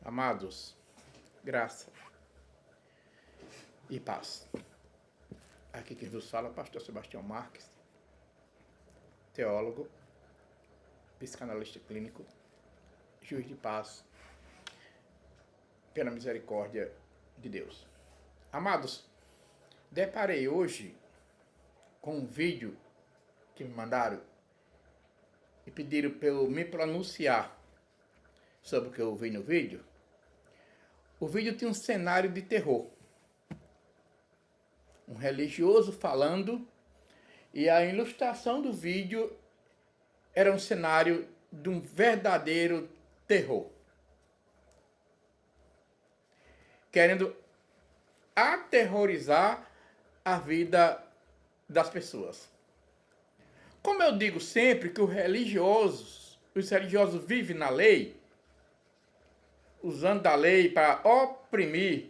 Amados, graça e paz. Aqui quem vos fala é o pastor Sebastião Marques, teólogo, psicanalista clínico, juiz de paz, pela misericórdia de Deus. Amados, deparei hoje com um vídeo que me mandaram e pediram para eu me pronunciar sobre o que eu vi no vídeo. O vídeo tinha um cenário de terror. Um religioso falando, e a ilustração do vídeo era um cenário de um verdadeiro terror. Querendo aterrorizar a vida das pessoas. Como eu digo sempre que os religiosos vivem na lei, usando da lei para oprimir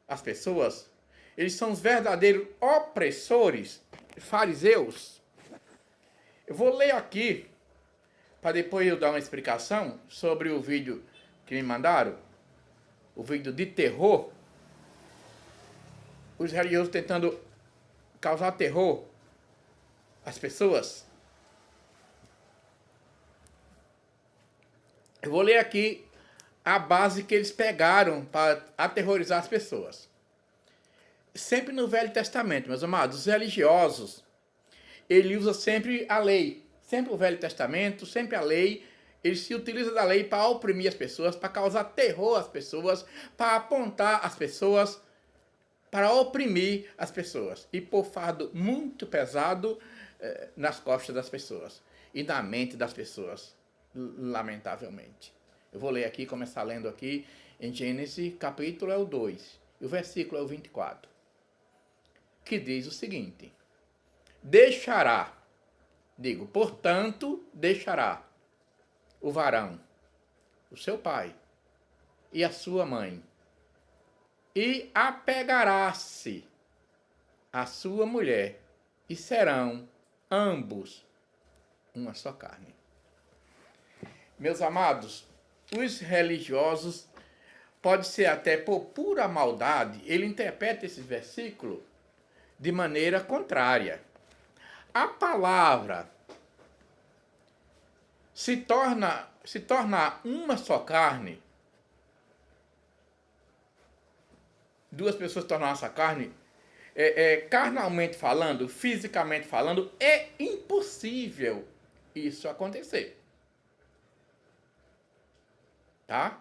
as pessoas, eles são os verdadeiros opressores, fariseus. Eu vou ler aqui, para depois eu dar uma explicação sobre o vídeo que me mandaram, o vídeo de terror, os religiosos tentando causar terror às pessoas. Eu vou ler aqui a base que eles pegaram para aterrorizar as pessoas. Sempre no Velho Testamento, meus amados, os religiosos, ele usa sempre a lei. Sempre o Velho Testamento, sempre a lei. Ele se utiliza da lei para oprimir as pessoas, para causar terror às pessoas, para apontar as pessoas, para oprimir as pessoas. E pôr fardo muito pesado nas costas das pessoas e na mente das pessoas, lamentavelmente. Eu vou ler aqui, começar lendo aqui em Gênesis, capítulo é o 2, e o versículo é o 24, que diz o seguinte: portanto, deixará o varão, o seu pai e a sua mãe, e apegará-se à sua mulher, e serão ambos uma só carne. Meus amados, os religiosos, pode ser até por pura maldade, ele interpreta esse versículo de maneira contrária. A palavra se torna uma só carne, duas pessoas tornam uma só carne, carnalmente falando, fisicamente falando, é impossível isso acontecer. Tá?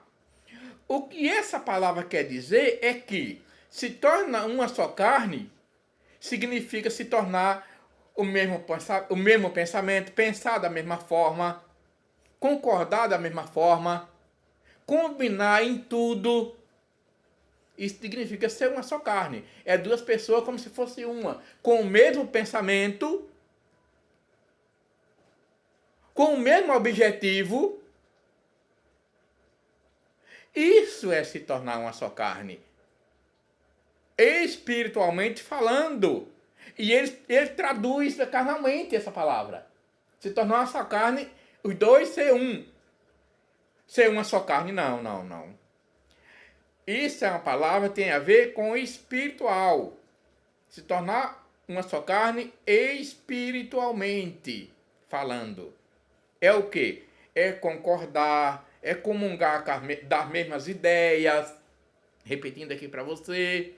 O que essa palavra quer dizer é que se torna uma só carne, significa se tornar o mesmo pensamento, pensar da mesma forma, concordar da mesma forma, combinar em tudo. Isso significa ser uma só carne. É duas pessoas como se fosse uma, com o mesmo pensamento, com o mesmo objetivo. Isso é se tornar uma só carne, espiritualmente falando. E ele traduz carnalmente essa palavra. Se tornar uma só carne, os dois ser um. Ser uma só carne, não. Isso é uma palavra que tem a ver com o espiritual. Se tornar uma só carne espiritualmente falando. É o quê? É concordar, é comungar das mesmas ideias, repetindo aqui para você,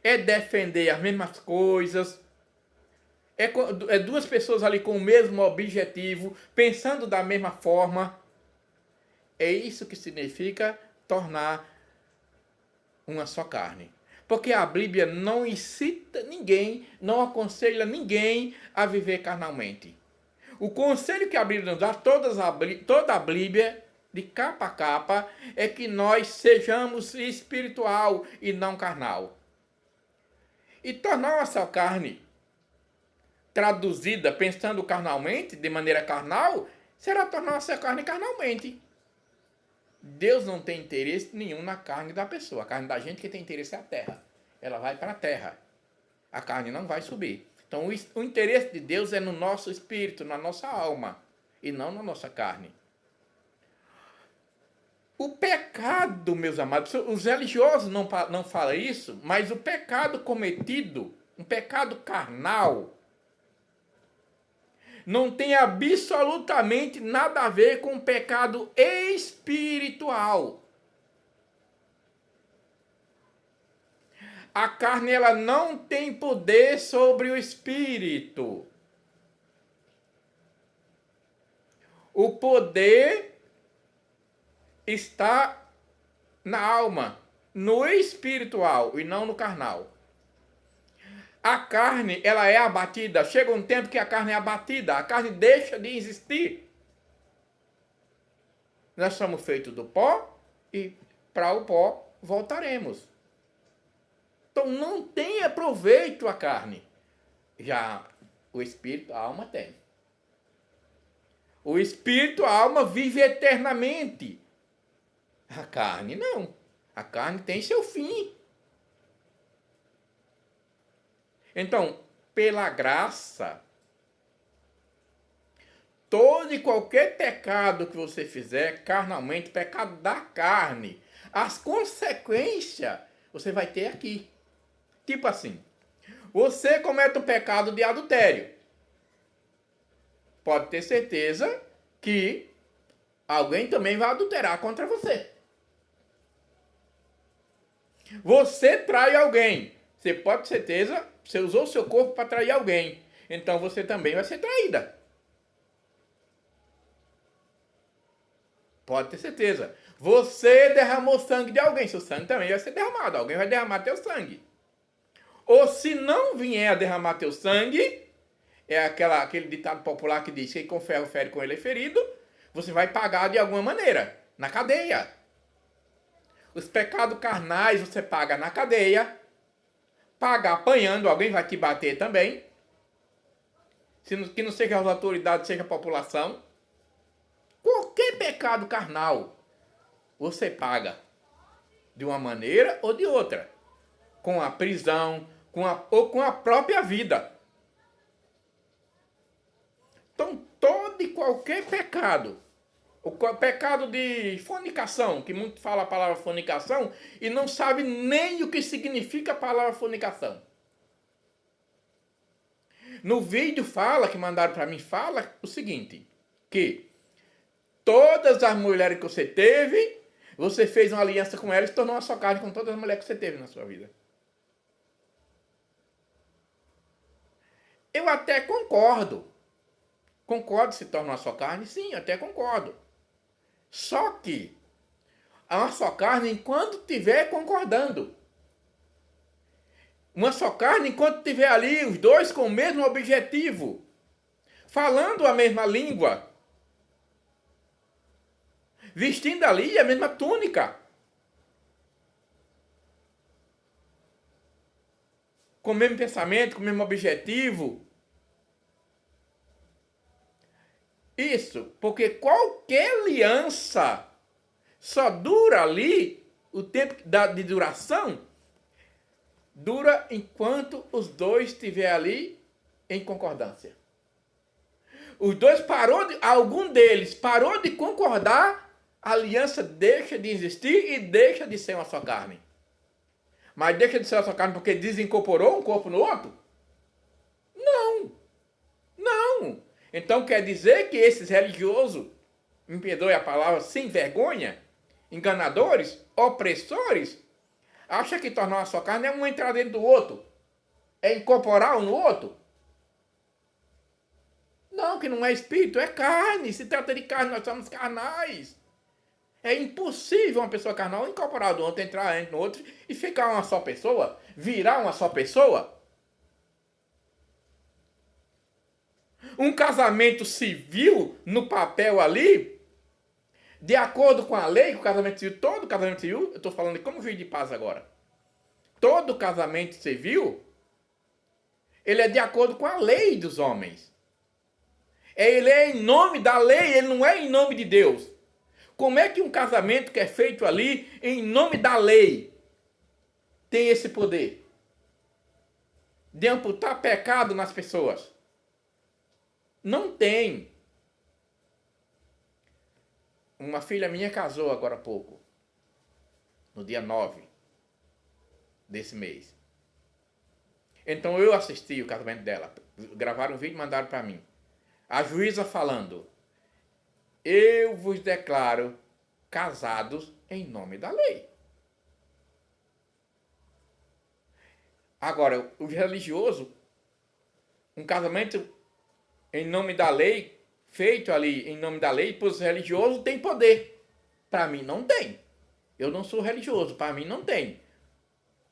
é defender as mesmas coisas, é duas pessoas ali com o mesmo objetivo, pensando da mesma forma. É isso que significa tornar uma só carne. Porque a Bíblia não incita ninguém, não aconselha ninguém a viver carnalmente. O conselho que a Bíblia nos dá, toda a Bíblia, de capa a capa, é que nós sejamos espiritual e não carnal. E tornar uma só carne, traduzida, pensando carnalmente, de maneira carnal, será tornar uma só carne carnalmente. Deus não tem interesse nenhum na carne da pessoa. A carne da gente que tem interesse é a terra. Ela vai para a terra. A carne não vai subir. Então o interesse de Deus é no nosso espírito, na nossa alma, e não na nossa carne. O pecado, meus amados, os religiosos não falam isso, mas o pecado cometido, um pecado carnal, não tem absolutamente nada a ver com o pecado espiritual. A carne, ela não tem poder sobre o espírito. O poder está na alma, no espiritual e não no carnal. A carne, ela é abatida. Chega um tempo que a carne é abatida. A carne deixa de existir. Nós somos feitos do pó e para o pó voltaremos. Então não tem proveito a carne. Já o espírito, a alma tem. O espírito, a alma vive eternamente. A carne não. A carne tem seu fim. Então, pela graça, todo e qualquer pecado que você fizer carnalmente, pecado da carne, as consequências você vai ter aqui. Tipo assim, você comete um pecado de adultério. Pode ter certeza que alguém também vai adulterar contra você. Você trai alguém. Você pode ter certeza, você usou o seu corpo para trair alguém. Então você também vai ser traída. Pode ter certeza. Você derramou sangue de alguém. Seu sangue também vai ser derramado. Alguém vai derramar teu sangue. Ou se não vier a derramar teu sangue, é aquele ditado popular que diz que com ferro fere, com ele é ferido. Você vai pagar de alguma maneira. Na cadeia. Os pecados carnais você paga na cadeia. Paga apanhando, alguém vai te bater também. Que não seja as autoridades, seja a população. Qualquer pecado carnal, você paga. De uma maneira ou de outra. Com a prisão, ou com a própria vida. Então, todo e qualquer pecado, o pecado de fornicação, que muito fala a palavra fornicação e não sabe nem o que significa a palavra fornicação. No vídeo que mandaram para mim, fala o seguinte, que todas as mulheres que você teve, você fez uma aliança com elas e tornou uma só carne com todas as mulheres que você teve na sua vida. Eu até concordo. Concordo se torna uma só carne? Sim, até concordo. Só que uma só carne enquanto estiver concordando. Uma só carne enquanto estiver ali os dois com o mesmo objetivo. Falando a mesma língua. Vestindo ali a mesma túnica. Com o mesmo pensamento, com o mesmo objetivo. Isso, porque qualquer aliança só dura ali, o tempo de duração, dura enquanto os dois estiverem ali em concordância. Os dois algum deles parou de concordar, a aliança deixa de existir e deixa de ser uma só carne. Mas deixa de ser uma só carne porque desincorporou um corpo no outro? Não. Não. Então quer dizer que esses religiosos, me perdoe a palavra, sem vergonha, enganadores, opressores, acham que tornar uma só carne é um entrar dentro do outro, é incorporar um no outro. Não, que não é espírito, é carne, se trata de carne, nós somos carnais. É impossível uma pessoa carnal incorporar do outro, entrar no outro e ficar uma só pessoa, virar uma só pessoa. Um casamento civil, no papel ali, de acordo com a lei, o casamento civil, todo casamento civil, eu estou falando como juiz de paz agora, todo casamento civil, ele é de acordo com a lei dos homens. Ele é em nome da lei, ele não é em nome de Deus. Como é que um casamento que é feito ali, em nome da lei, tem esse poder de amputar pecado nas pessoas? Não tem. Uma filha minha casou agora há pouco, no dia 9 desse mês. Então eu assisti o casamento dela. Gravaram um vídeo e mandaram para mim. A juíza falando: eu vos declaro casados em nome da lei. Agora, o religioso, um casamento em nome da lei, feito ali em nome da lei, para os religiosos tem poder. Para mim não tem. Eu não sou religioso, para mim não tem.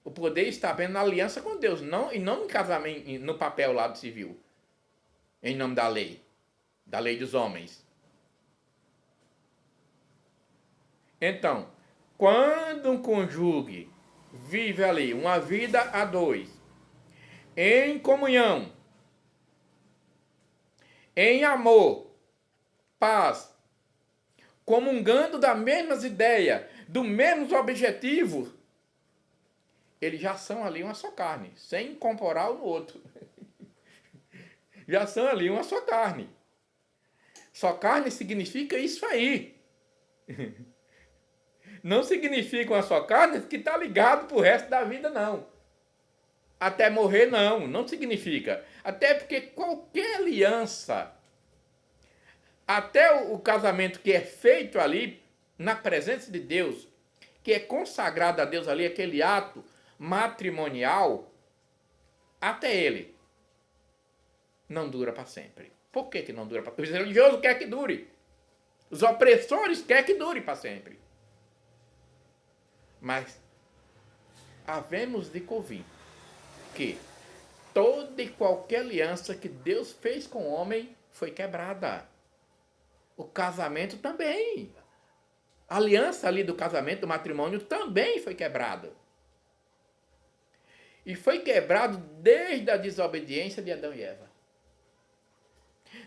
O poder está apenas na aliança com Deus, não, e não em casamento, no papel lá do civil. Em nome da lei dos homens. Então, quando um cônjuge vive ali uma vida a dois, em comunhão, em amor, paz, comungando das mesmas ideias, dos mesmos objetivos, eles já são ali uma só carne, sem incorporar um no outro. Já são ali uma só carne. Só carne significa isso aí. Não significa uma só carne que está ligado para o resto da vida, não. Até morrer, não. Não significa. Até porque qualquer aliança, até o casamento que é feito ali, na presença de Deus, que é consagrado a Deus ali, aquele ato matrimonial, até ele não dura para sempre. Por que não dura para sempre? Os religiosos querem que dure. Os opressores querem que dure para sempre. Mas havemos de convir que toda e qualquer aliança que Deus fez com o homem foi quebrada. O casamento também. A aliança ali do casamento, do matrimônio, também foi quebrada. E foi quebrado desde a desobediência de Adão e Eva.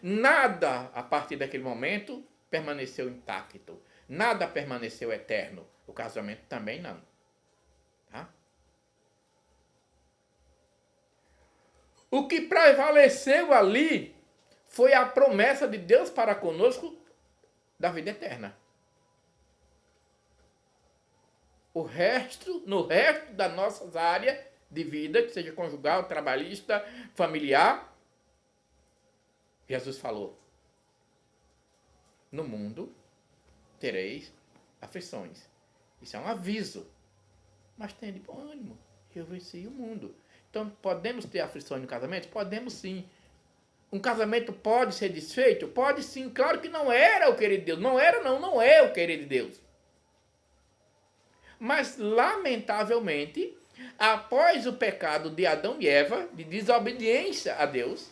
Nada, a partir daquele momento, permaneceu intacto. Nada permaneceu eterno. O casamento também não. Tá? O que prevaleceu ali foi a promessa de Deus para conosco da vida eterna. No resto das nossas áreas de vida, que seja conjugal, trabalhista, familiar, Jesus falou: no mundo tereis aflições. Isso é um aviso. Mas tem de bom ânimo. Eu venci o mundo. Então, podemos ter aflições no casamento? Podemos sim. Um casamento pode ser desfeito? Pode sim. Claro que não era o querido de Deus. Não era, não é o querido de Deus. Mas, lamentavelmente, após o pecado de Adão e Eva, de desobediência a Deus,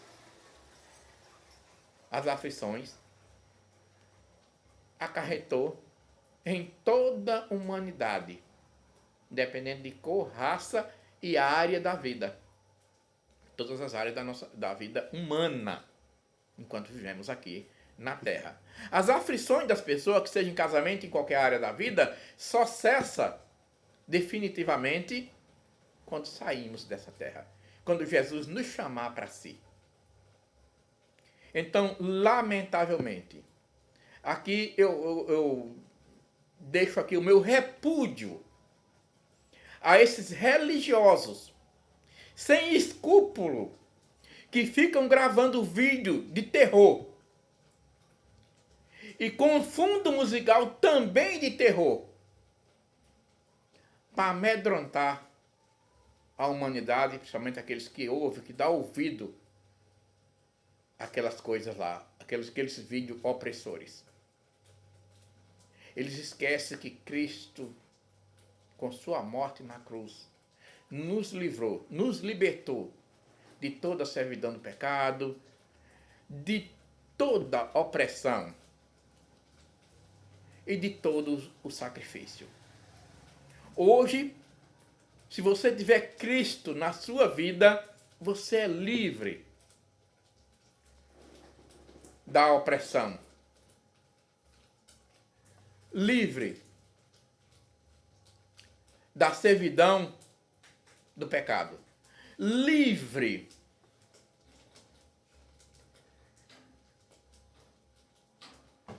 as aflições acarretou em toda a humanidade, independente de cor, raça e área da vida. Todas as áreas da vida humana, enquanto vivemos aqui na Terra. As aflições das pessoas, que seja em casamento, em qualquer área da vida, só cessa definitivamente quando saímos dessa terra. Quando Jesus nos chamar para si. Então, lamentavelmente, aqui eu deixo aqui o meu repúdio a esses religiosos sem escrúpulo que ficam gravando vídeo de terror e com fundo musical também de terror para amedrontar a humanidade, principalmente aqueles que ouvem, que dão ouvido àquelas coisas lá, aqueles vídeos opressores. Eles esquecem que Cristo, com sua morte na cruz, nos livrou, nos libertou de toda a servidão do pecado, de toda opressão e de todo o sacrifício. Hoje, se você tiver Cristo na sua vida, você é livre da opressão. Livre da servidão do pecado. Livre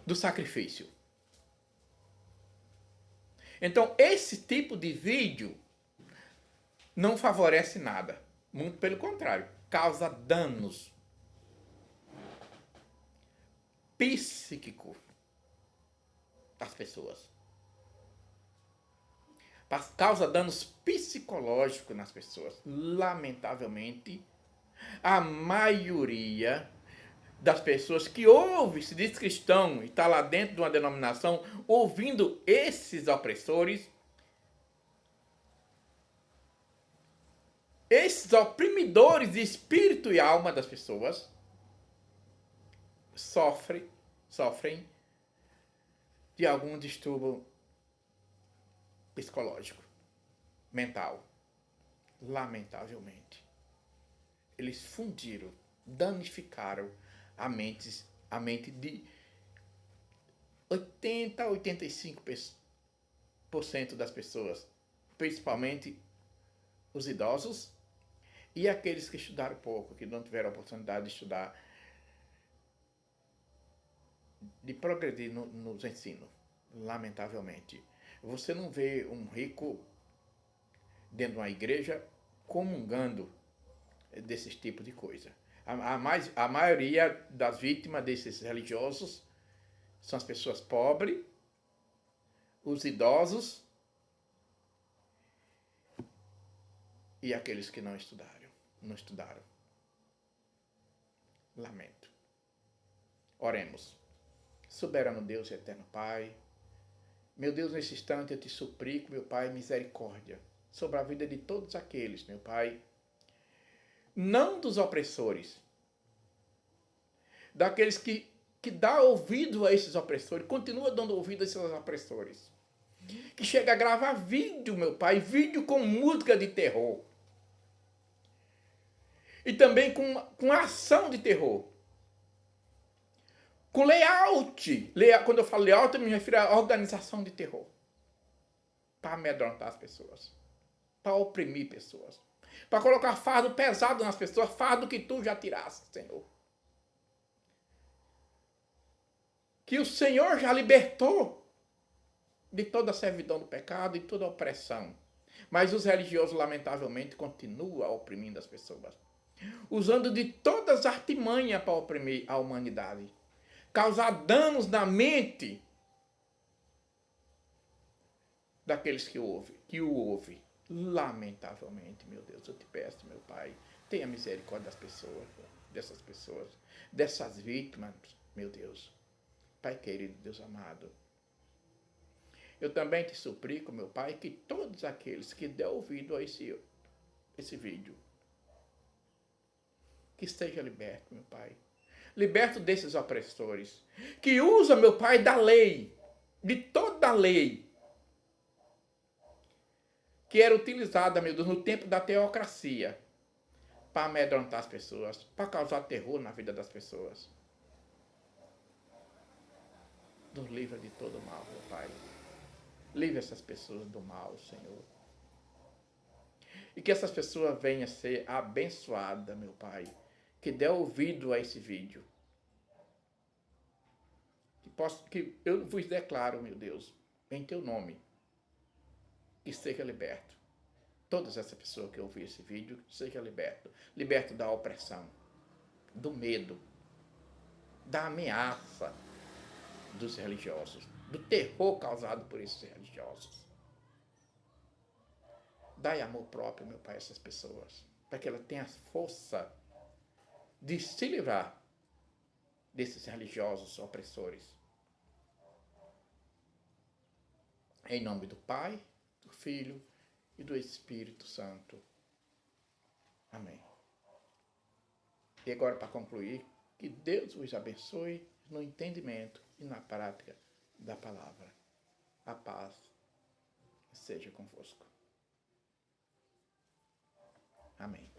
do sacrifício. Então, esse tipo de vídeo não favorece nada. Muito pelo contrário, causa danos psíquicos às pessoas. Causa danos psicológicos nas pessoas. Lamentavelmente, a maioria das pessoas que ouve, se diz cristão e está lá dentro de uma denominação, ouvindo esses opressores, esses oprimidores de espírito e alma das pessoas, sofrem de algum distúrbio psicológico, mental. Lamentavelmente. Eles fundiram, danificaram a mente de 80 a 85% das pessoas, principalmente os idosos e aqueles que estudaram pouco, que não tiveram a oportunidade de estudar, de progredir nos ensinos. Lamentavelmente. Você não vê um rico dentro de uma igreja comungando desses tipos de coisa. A maioria das vítimas desses religiosos são as pessoas pobres, os idosos e aqueles que não estudaram. Lamento. Oremos. Soberano Deus e eterno Pai, meu Deus, nesse instante eu te suplico, meu Pai, misericórdia sobre a vida de todos aqueles, meu Pai, não dos opressores, daqueles que dá ouvido a esses opressores, continua dando ouvido a esses opressores, que chega a gravar vídeo, meu Pai, vídeo com música de terror, e também com ação de terror, com layout, quando eu falo layout, eu me refiro à organização de terror, para amedrontar as pessoas, para oprimir pessoas, para colocar fardo pesado nas pessoas, fardo que tu já tiraste, Senhor. Que o Senhor já libertou de toda a servidão do pecado e toda a opressão. Mas os religiosos, lamentavelmente, continuam oprimindo as pessoas, usando de todas as artimanhas para oprimir a humanidade, causar danos na mente daqueles que o ouvem. Lamentavelmente, meu Deus, eu te peço, meu Pai, tenha misericórdia dessas pessoas, dessas vítimas, meu Deus. Pai querido, Deus amado, eu também te suplico, meu Pai, que todos aqueles que der ouvido a esse vídeo, que esteja liberto, meu Pai. Liberto desses opressores, que usa, meu Pai, da lei, de toda a lei, que era utilizada, meu Deus, no tempo da teocracia, para amedrontar as pessoas, para causar terror na vida das pessoas. Nos livra de todo mal, meu Pai. Livre essas pessoas do mal, Senhor. E que essas pessoas venham a ser abençoadas, meu Pai. Que dê ouvido a esse vídeo. Que eu vos declaro, meu Deus, em teu nome, que seja liberto. Todas essas pessoas que ouvir esse vídeo, seja liberto. Liberto da opressão, do medo, da ameaça dos religiosos, do terror causado por esses religiosos. Dai amor próprio, meu Pai, a essas pessoas, para que elas tenham a força de se livrar desses religiosos opressores. Em nome do Pai, do Filho e do Espírito Santo. Amém. E agora, para concluir, que Deus vos abençoe no entendimento e na prática da palavra. A paz seja convosco. Amém.